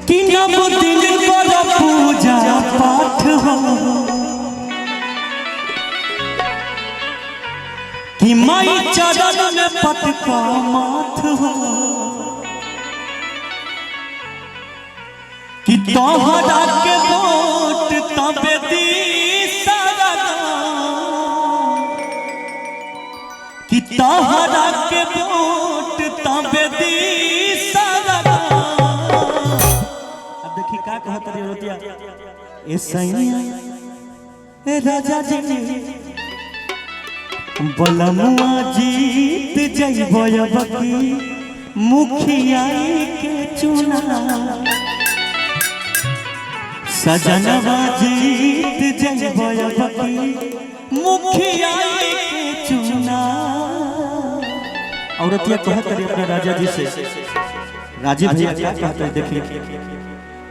कि नव दिन कर पूजा पाठ हो कि माई चरण में पटका माथ हो कि तोहरा के वोट तबे दी सारा कि तोहरा के वोट तबे दी सारा। अब देखी का कहत रे रोतिया ए सैया ए राजा जी बलमुआ जीत जइबो अबकी मुखिया के चुना सजनवा जीत जइबो अबकी मुखिया के चुना। औरतिया कहत रे अपने राजा जी से राजी भैया क्या कहते हैं देखिए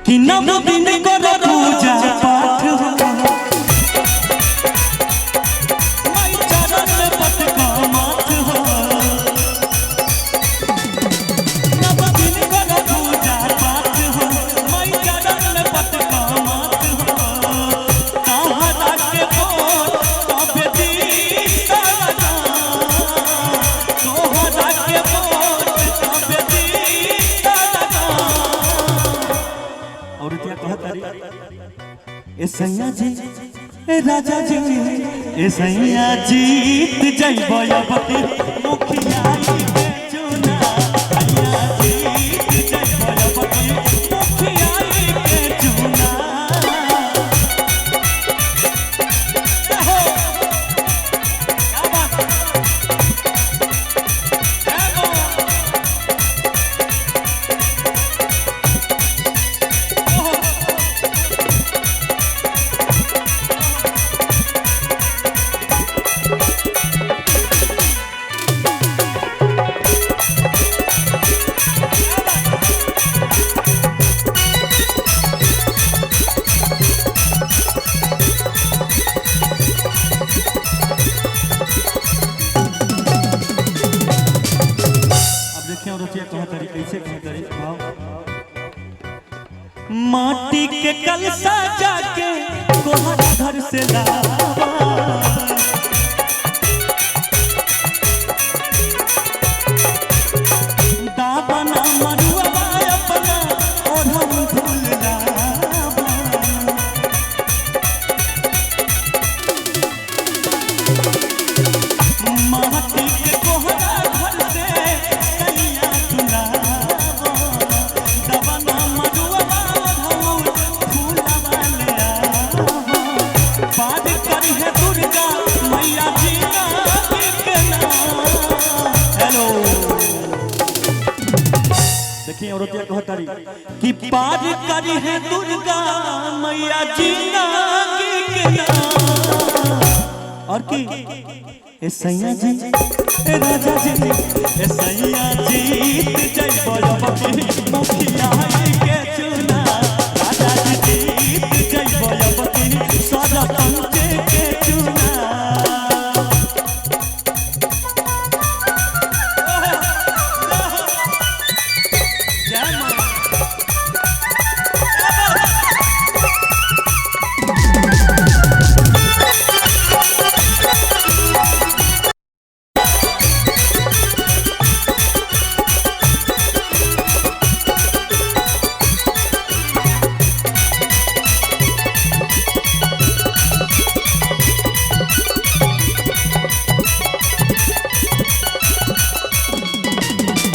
कि नव दिन कर पूजा पाठ हो सैया जी ए राजा जी ए सैया जीत जइबो अबकी मुखिया के चुना सैया जीत जइबो अबकी मुखिया के चुना। हो क्या बात माटी के कलसा जाके तोहरा घर से लावा दाबना मरुआ अपना ओढ़म फूल लावा माटी के तोहरा घर से कन्या चुनावा दाबना मरुआ औरतिया कहतारी कि पार करी है दुर्गा मैया जीना के नाम और की ए सैया जी ए राजा जी ए सैया जीत जइबो अबकी मुखिया के चुना राजा जी जीत जइबो अबकी सरपंच के चुना।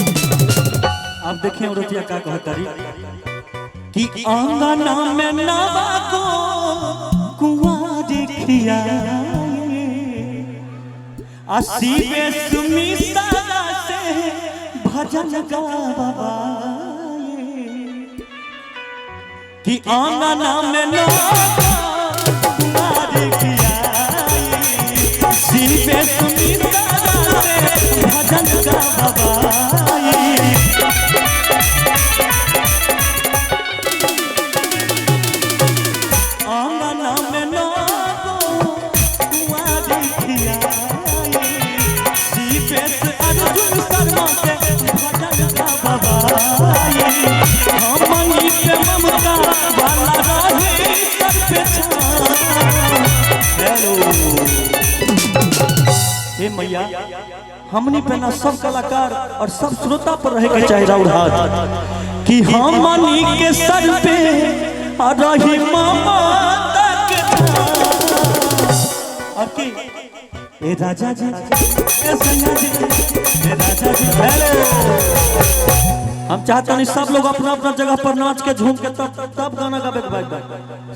अब देखिए औरतिया का कहतारी कि आंगना में नवा को कुंवारी खियाए आसीबे सुमिता से भजन गावाए कि आंगना में नवा कुंवारी खियाए आसीबे सुमिता से भजन गावाए हम हमनी पे ना सब कलाकार और सब श्रोता पर रहे के चाहे राउर हाथ कि हमनी के सर पे रही ममता के ओके ए राजा जी ए सैया जी ए राजा जी हेलो हम चाहते हैं सब लोग अपना अपना जगह पर नाच के झूम के तब गाना गावे के भाई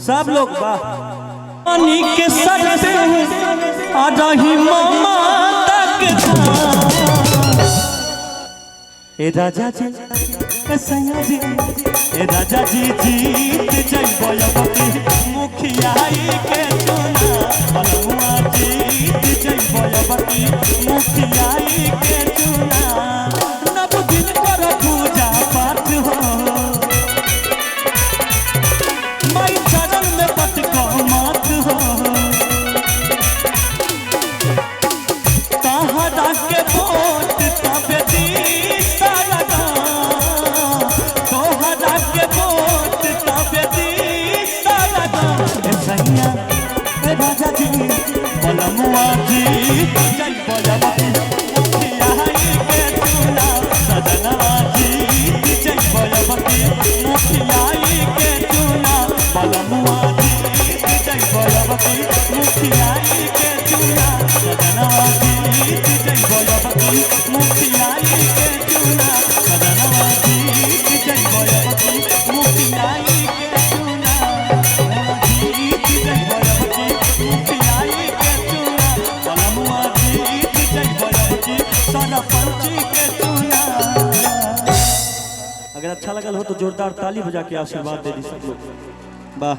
सब लोग वाह हमनी के सर पे रही ममता के ए राजा जी ए सैया जी ए राजा जी जीत जइबो यबकी मुखियाई के चुना बलुआ जीत जइबो यबकी मुखियाई के चुना नव दिन कर पूजा पाठ हो माई चरण में पटको मात हो कहाँ के वोट तबे दी राजा जी बलमुआ जी जय बलवती मुखियाई के चुना सजनवा जी जय बलवती मुखियाई के चुना बलमुआ जी जय बलवती मुखियाई के चुना सजनवा जी जय बलवती मुखियाई के चुना सजनवा जी जय बलवती मुखियाई के चुना अगर अच्छा लगा हो तो जोरदार ताली बजा के आशीर्वाद दे दी सब लोग वाह।